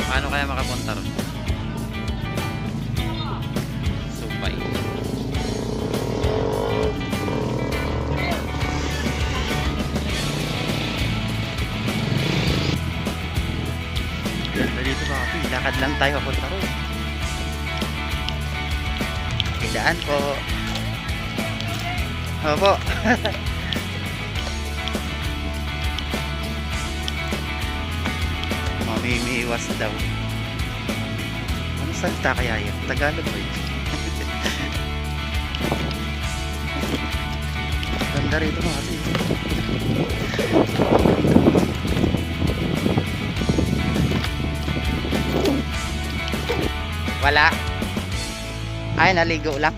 Paano kaya makapunta ron? Supay. Ganda dito mga kapi. Lakad lang tayo papunta ron. Idaan po. Opo. Mamimiwas daw. Ano salita kaya yan? Tagalog ba yun? Ganda rito mga kasi. Wala. Ay, naligo lang.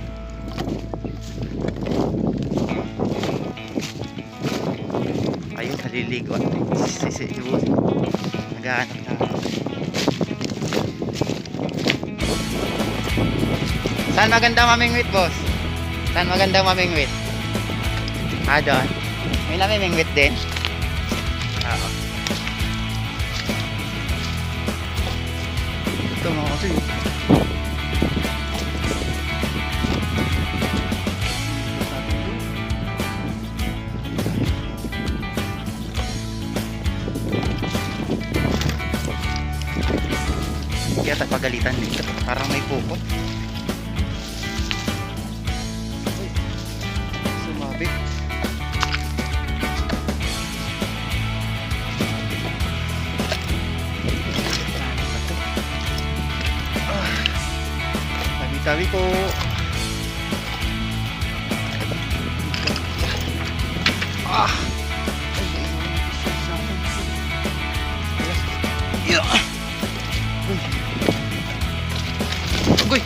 Ayun, naliligo. Naghahanap na. Saan maganda mamingwit, boss? Saan maganda mamingwit? Ah, doon. May namimingwit din? Oo. Ito mga kasi. Kaya tayo pagalitan dito. Parang may pupot. Uy, sumabit. Tabi-tabi ko. Ah! Yeah! Uy!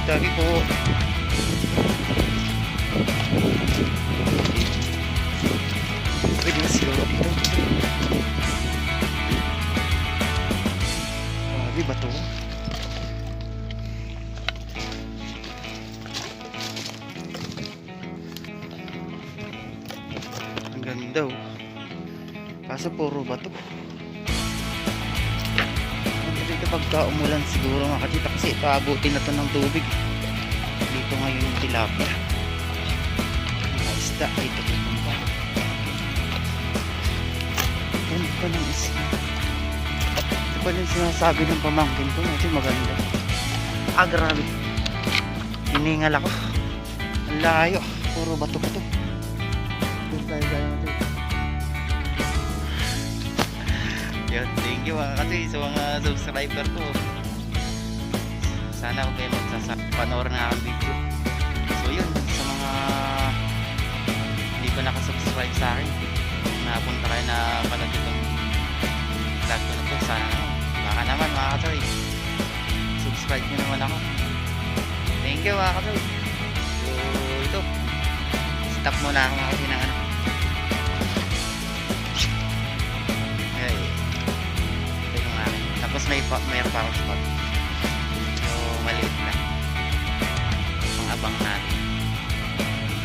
Dagi po. Pwede na siguro dito. Grabe ba ito? Ang ganda oh. Kaso puro bato. Dito pagka umulan siguro makakita kasi paabutin na to ng tubig. Dito ngayon yung tilapia. Mga isda dito pupunta. Ganda pa ng isda. Ito pa rin sinasabi ng pamangkin ko kasi maganda. Ah, grabe. Hiningal ako. Ang layo. Puro bato-bato. Doon tayo natin. Yan, thank you mga kasi sa mga subscriber ko. Sana huwag kayo panoorin na aking video. So yun, sa mga hindi pa nakasubscribe sa akin, napunta kayo na pala itong vlog ko na to. Sana naman, baka naman mga katoy, subscribe nyo naman ako. Thank you mga katoy. So ito, stop muna ako mga kasi ng ano. Tapos mayroon pa akong spot. So maliit lang. Ang abang natin.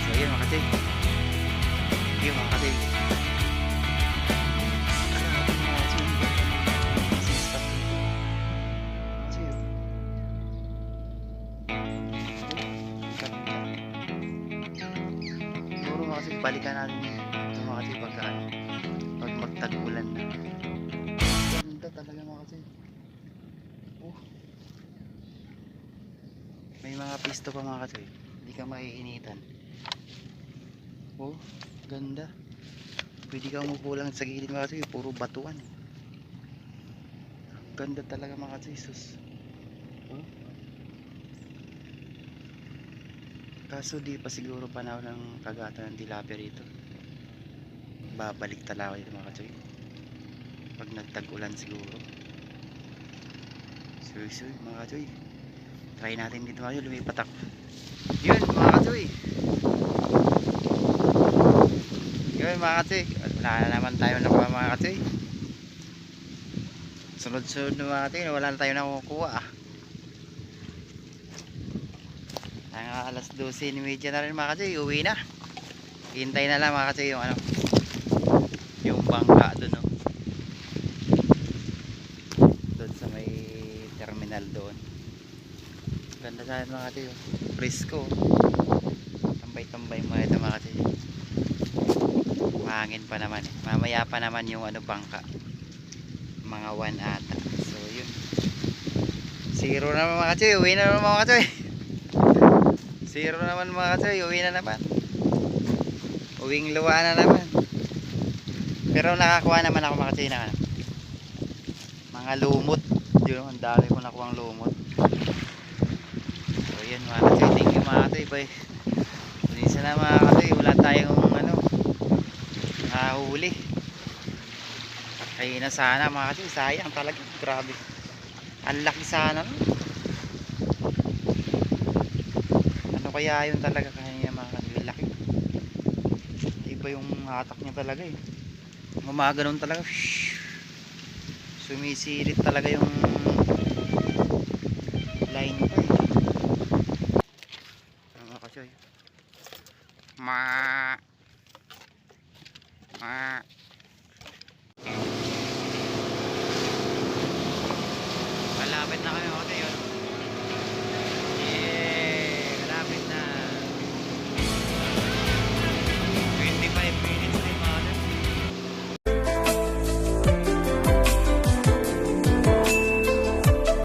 So yun mga kasi. Yun mga kasi. Grabe mga kasi. Kasi stop dito. Kasi yun. Siguro mga kasi balikan natin ito mga kasi pag magtag-ulan na. Ganda talaga mga kasi. May mga pisto pa mga kasi. Hindi ka maiinitan. Oh, ganda. Pwede ka umupo lang sa gilid mga kasi. Puro batuan. Ganda talaga mga kasi. Sus. Oh. Kaso di pa siguro panahon ng kagatan ng tilapia rito. Babalik talaga ito mga kasi. Pag nagtag-ulan siguro. Suy mga kasi. Try natin dito mga lumipat ako. Yun mga katsoy. Yun mga katsoy. Wala na naman tayo nakuha mga katsoy. Sunod-sunod na mga katsoy. Wala na tayo nakukuha ah. Alas 12:30 na rin mga katsoy. Uwi na. Hintay na lang mga katsoy yung ano. Yung bangka doon, oh. Doon sa may terminal doon. Ganda sana mga kati, oh. Frisco. Tambay-tambay mga ito mga kati. Mahangin pa naman eh. Mamaya pa naman yung ano bangka. Mga 1 ata. So yun. 0 naman mga kati. Uwi na naman mga kati. 0 naman mga kati. Uwi na naman. Uwing luwa na naman. Pero nakakuha naman ako mga kati ng ano, mga lumot. Yun, ang dami ko nakuha ang lumot. So yun mga kati. Thank you mga kati. Bye. Minsan na mga kati. Wala tayong ano, nakahuli. Kaya na sana mga kasi, sayang talaga, grabe. Ang laki sana, no? Ano kaya yun talaga kanya mga kasi, laki. Iba yung hatak niya talaga eh. Gumaganon talaga. Sumisirit talaga yung line pa eh. Mga kasi, ma